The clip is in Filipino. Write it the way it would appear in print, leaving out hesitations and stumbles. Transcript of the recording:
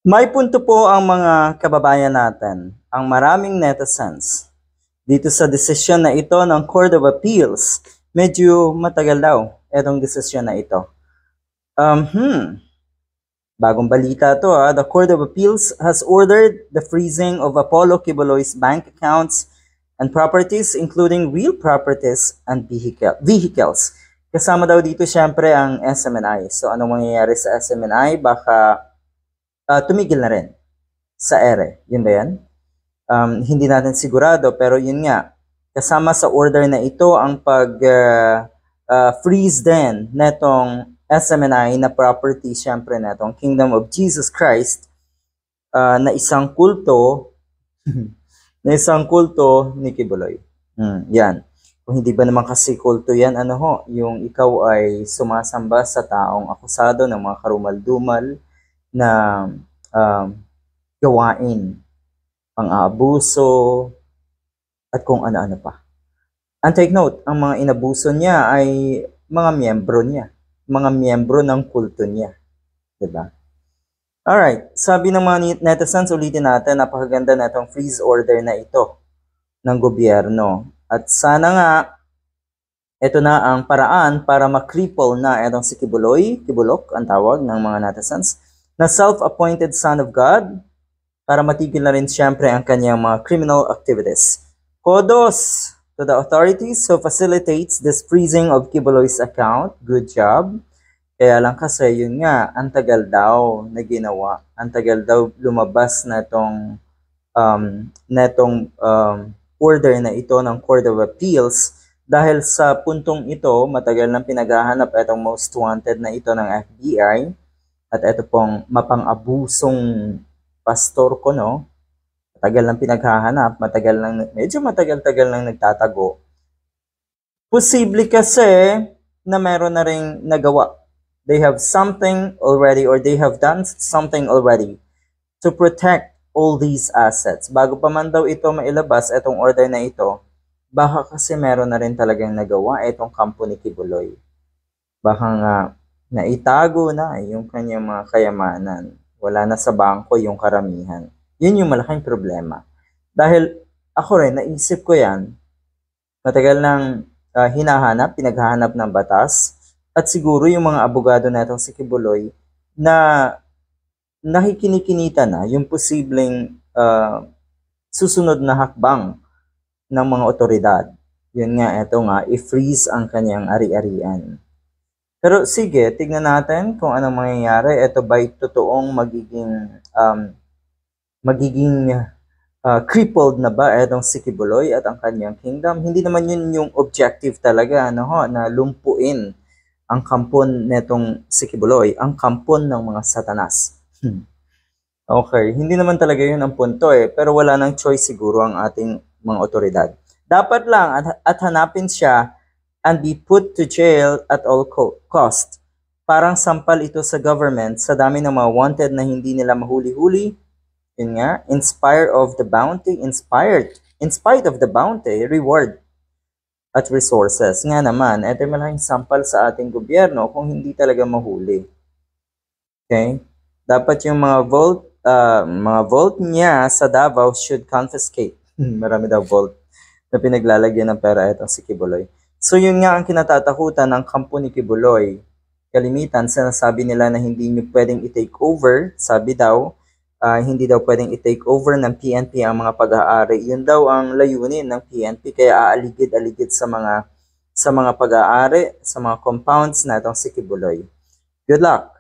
May punto po ang mga kababayan natin, ang maraming netizens. Dito sa desisyon na ito ng Court of Appeals, medyo matagal daw itong desisyon na ito. Bagong balita to ha. The Court of Appeals has ordered the freezing of Apollo Quiboloy's bank accounts and properties, including real properties and vehicles. Kasama daw dito syempre ang SMNI. So anong mangyayari sa SMNI? Baka tumigil na rin sa ere. Yun ba yan? Hindi natin sigurado, pero yun nga. Kasama sa order na ito ang pag-freeze din netong SMNI na property, syempre netong Kingdom of Jesus Christ na isang kulto na isang kulto ni Quiboloy. Yan. Kung hindi ba naman kasi kulto yan, yung ikaw ay sumasamba sa taong akusado ng mga karumal-dumal na gawain, pang-aabuso, at kung ano-ano pa. And take note, ang mga inabuso niya ay mga miyembro niya, mga miyembro ng kulto niya. Diba? Alright, sabi ng mga netizens, ulitin natin, napakaganda na itong freeze order na ito ng gobyerno. At sana nga, ito na ang paraan para makripple na itong si Kibolok ang tawag ng mga netizens, na self-appointed son of God, para matigil na rin siyempre ang kanyang mga criminal activities. Kudos to the authorities who facilitates this freezing of Quiboloy's account. Good job. Kaya lang kasi yun nga, ang tagal daw na ginawa. Ang tagal daw lumabas na itong order na ito ng Court of Appeals. Dahil sa puntong ito, matagal nang pinaghahanap itong most wanted na ito ng FBI. At ito pong mapang-abusong pastor ko, no? Matagal nang pinaghahanap, medyo matagal-tagal nang nagtatago. Posible kasi na meron na ring nagawa. They have something already, or they have done something already to protect all these assets. Bago pa man daw ito mailabas, itong order na ito, baka kasi meron na rin talagang nagawa itong kampo ni Quiboloy. Baka nga naitago na yung kanyang mga kayamanan. Wala na sa bangko yung karamihan. Yun yung malaking problema. Dahil ako rin, naisip ko yan, matagal nang pinaghahanap ng batas, at siguro yung mga abogado na itong si Quiboloy na nakikinikinita na yung posibleng susunod na hakbang ng mga otoridad. Yun nga, ito nga, i-freeze ang kanyang ari-arian. Pero sige, tignan natin kung anong mangyayari. Ito ba'y totoong magiging crippled na ba itong si Quiboloy at ang kanyang kingdom? Hindi naman yun yung objective talaga, na lumpuin ang kampon netong si Quiboloy, ang kampon ng mga satanas. Okay, hindi naman talaga yun ang punto pero wala nang choice siguro ang ating mga otoridad. Dapat lang at hanapin siya and be put to jail at all cost. Parang sampal ito sa government sa dami ng mga wanted na hindi nila mahuli-huli. Yun nga, in spite of the bounty, reward at resources. Nga naman, ito malaking sampal sa ating gobyerno kung hindi talaga mahuli. Okay? Dapat yung mga vault niya sa Davao should confiscate. Marami daw vault na pinaglalagyan ng pera itong si Quiboloy. So yun nga ang kinatatakutan ng kampo ni Quiboloy. Kalimitan, sinasabi nila na hindi nyo pwedeng i-take over, sabi daw, hindi daw pwedeng i-take over ng PNP ang mga pag-aari. Yun daw ang layunin ng PNP, kaya aaligid-aligid sa mga pag-aari, sa mga compounds na itong si Quiboloy. Good luck!